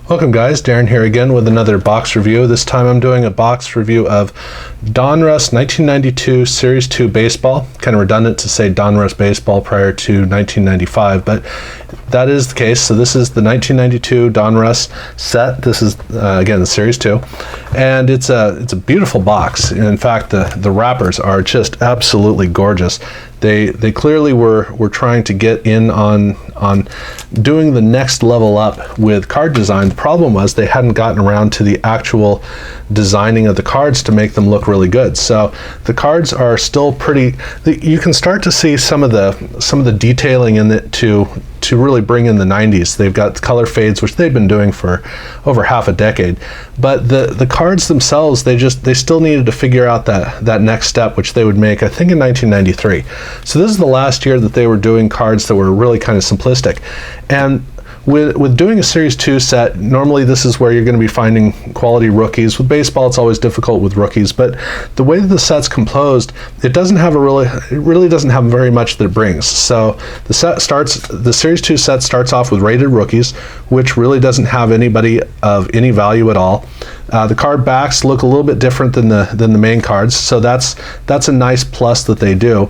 Welcome guys, Darren here again with another box review. This time I'm doing a box review of Donruss 1992 Series 2 Baseball. Kind of redundant to say Donruss Baseball prior to 1995, but that is the case. So this is the 1992 Donruss set. This is again the Series 2, and it's a beautiful box. In fact, the wrappers are just absolutely gorgeous. They clearly were trying to get in on doing the next level up with card design. The problem was they hadn't gotten around to the actual designing of the cards to make them look really good. So the cards are still pretty. You can start to see some of the detailing in it to really bring in the 90s. They've got color fades, which they've been doing for over half a decade. But the cards themselves, they still needed to figure out that next step, which they would make, I think, in 1993. So this is the last year that they were doing cards that were really kind of simplistic. And with doing a Series 2 set, normally this is where you're going to be finding quality rookies. With baseball, it's always difficult with rookies, but the way that the set's composed, it really doesn't have very much that it brings. So the Series 2 set starts off with rated rookies, which really doesn't have anybody of any value at all. The card backs look a little bit different than the main cards, so that's a nice plus that they do.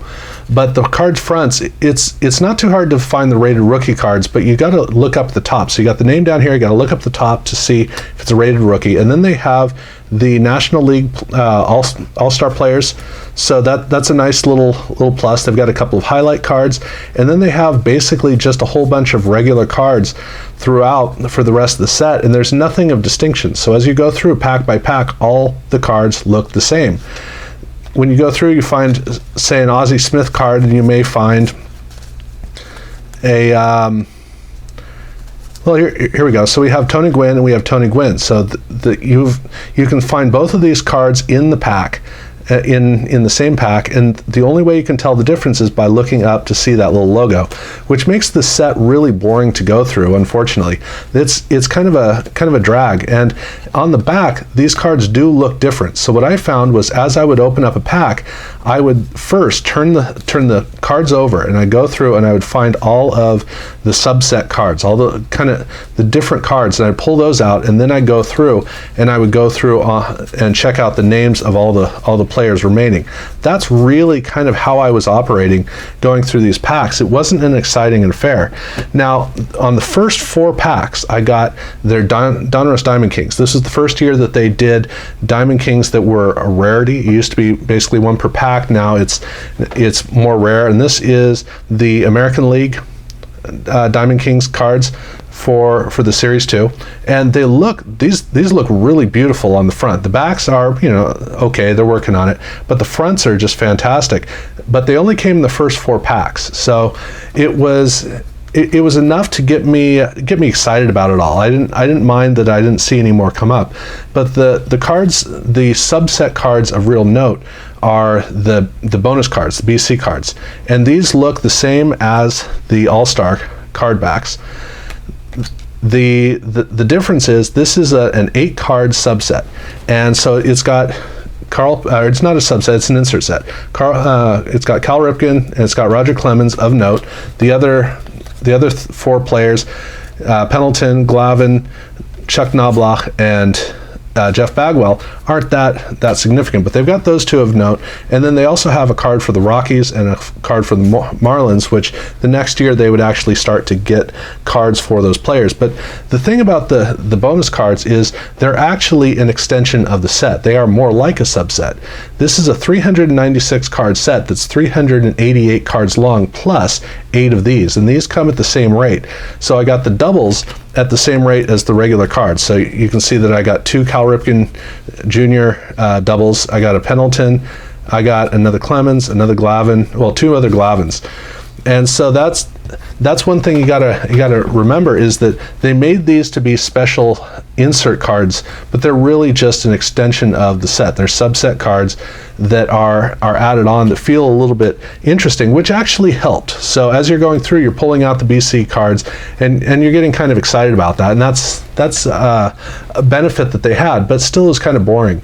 But the card fronts, it's not too hard to find the rated rookie cards, but you got to look up the top. So you got the name down here, you got to look up the top to see if it's a rated rookie, and then they have the National League All-Star players. So that's a nice little plus. They've got a couple of highlight cards, and then they have basically just a whole bunch of regular cards throughout for the rest of the set, and there's nothing of distinction. So as you go through pack by pack, all the cards look the same. When you go through, you find, say, an Ozzie Smith card, and you may find a well, here we go. So we have Tony Gwynn and we have Tony Gwynn. So you can find both of these cards in the pack, in the same pack, and the only way you can tell the difference is by looking up to see that little logo, which makes the set really boring to go through. Unfortunately, it's kind of a drag. And on the back, these cards do look different. So what I found was, as I would open up a pack, I would first turn the cards over, and I go through and I would find all of the subset cards, all the kind of the different cards, and I'd pull those out, and then I'd go through and I would go through and check out the names of all the players remaining. That's really kind of how I was operating going through these packs. It wasn't an exciting affair. Now, on the first 4 packs, I got their Donruss Diamond Kings. This is the first year that they did Diamond Kings that were a rarity. It used to be basically 1 per pack. Now it's more rare, and this is the American League Diamond Kings cards for the Series 2, and these look really beautiful on the front. The backs are, okay, they're working on it, but the fronts are just fantastic. But they only came in the first 4 packs, so it was enough to get me excited about it all. I didn't mind that I didn't see any more come up, but the cards, the subset cards of real note, are the bonus cards, the BC cards, and these look the same as the All-Star card backs. The difference is this is an 8-card subset, and so it's got it's not a subset, it's an insert set. It's got Cal Ripken and it's got Roger Clemens of note. The other 4 players, Pendleton, Glavine, Chuck Knobloch, and Jeff Bagwell, aren't that significant, but they've got those 2 of note. And then they also have a card for the Rockies and a card for the Marlins, which the next year they would actually start to get cards for those players. But the thing about the bonus cards is they're actually an extension of the set. They are more like a subset. This is a 396 card set that's 388 cards long plus 8 of these, and these come at the same rate. So I got the doubles at the same rate as the regular cards. So you can see that I got 2 Cal Ripken Jr. Doubles. I got a Pendleton. I got another Clemens, another Glavine, well, 2 other Glavines. And so that's one thing you gotta remember, is that they made these to be special insert cards, but they're really just an extension of the set. They're subset cards that are added on that feel a little bit interesting, which actually helped. So as you're going through, you're pulling out the BC cards, and you're getting kind of excited about that, and that's a benefit that they had, but still is kind of boring.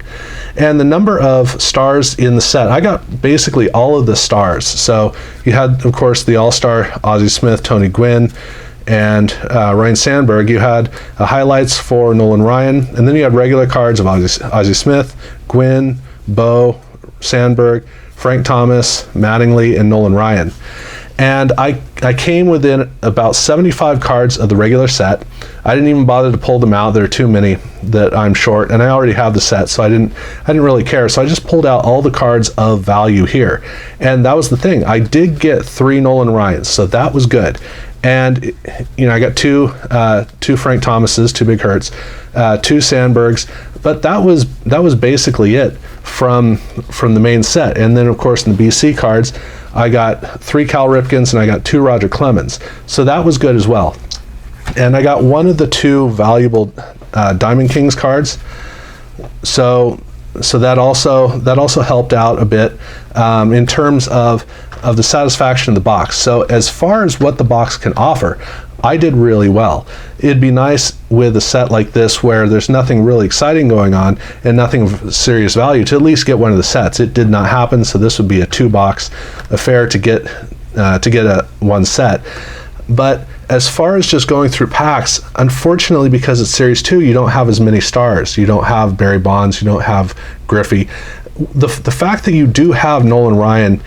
And the number of stars in the set, I got basically all of the stars. So you had, of course, the All-Star Ozzie Smith, Tony Gwynn, and Ryan Sandberg, you had highlights for Nolan Ryan, and then you had regular cards of Ozzie Smith, Gwynn, Bo, Sandberg, Frank Thomas, Mattingly, and Nolan Ryan. And I came within about 75 cards of the regular set. I didn't even bother to pull them out. There are too many that I'm short, and I already have the set, so I didn't really care. So I just pulled out all the cards of value here. And that was the thing. I did get 3 Nolan Ryans, so that was good. And you know, I got two Frank Thomases, 2 Big Hurts, 2 Sandbergs, but that was basically it from the main set. And then of course in the BC cards, I got 3 Cal Ripkens and I got 2 Roger Clemens, so that was good as well. And I got 1 of the 2 valuable Diamond Kings cards, so that also helped out a bit in terms of the satisfaction of the box. So as far as what the box can offer, I did really well. It'd be nice with a set like this where there's nothing really exciting going on and nothing of serious value to at least get 1 of the sets. It did not happen, so this would be a 2-box affair to get a 1 set. But as far as just going through packs, unfortunately, because it's Series 2, you don't have as many stars. You don't have Barry Bonds, you don't have Griffey. The fact that you do have Nolan Ryan,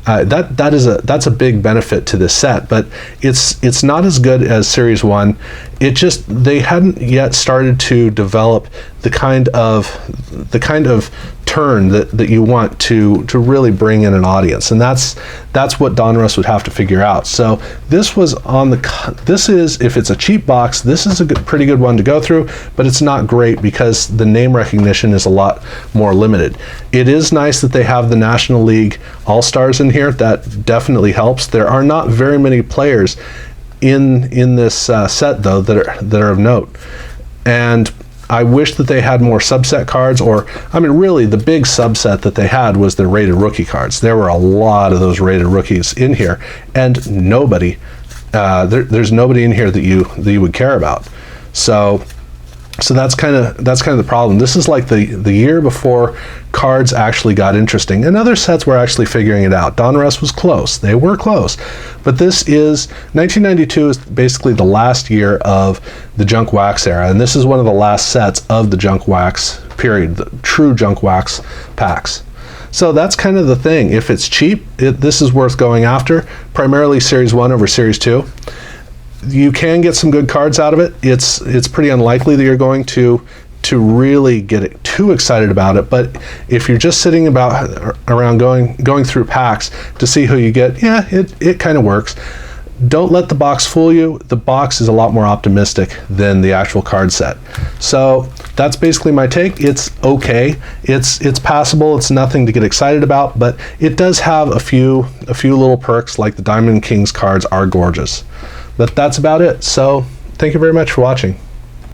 that's a big benefit to this set, but it's not as good as Series 1. They hadn't yet started to develop the kind of turn that you want to really bring in an audience, and that's what Donruss would have to figure out. So this is, if it's a cheap box, this is a pretty good one to go through, but it's not great because the name recognition is a lot more limited. It is nice that they have the National League All-Stars in here. That definitely helps. There are not very many players in this set though that are of note, and I wish that they had more subset cards, or I mean really the big subset that they had was their rated rookie cards. There were a lot of those rated rookies in here, and nobody there's nobody in here that you would care about. So that's kind of the problem. This is like the year before cards actually got interesting, and other sets were actually figuring it out. Donruss was close. They were close. But this is 1992 is basically the last year of the junk wax era, and this is one of the last sets of the junk wax period, the true junk wax packs. So that's kind of the thing. If it's cheap, this is worth going after, primarily Series 1 over Series 2. You can get some good cards out of it. It's pretty unlikely that you're going to really get too excited about it, but if you're just sitting around going through packs to see who you get, yeah, it kind of works. Don't let the box fool you. The box is a lot more optimistic than the actual card set. So that's basically my take. It's okay. It's passable. It's nothing to get excited about, but it does have a few little perks, like the Diamond Kings cards are gorgeous. But that's about it. So thank you very much for watching.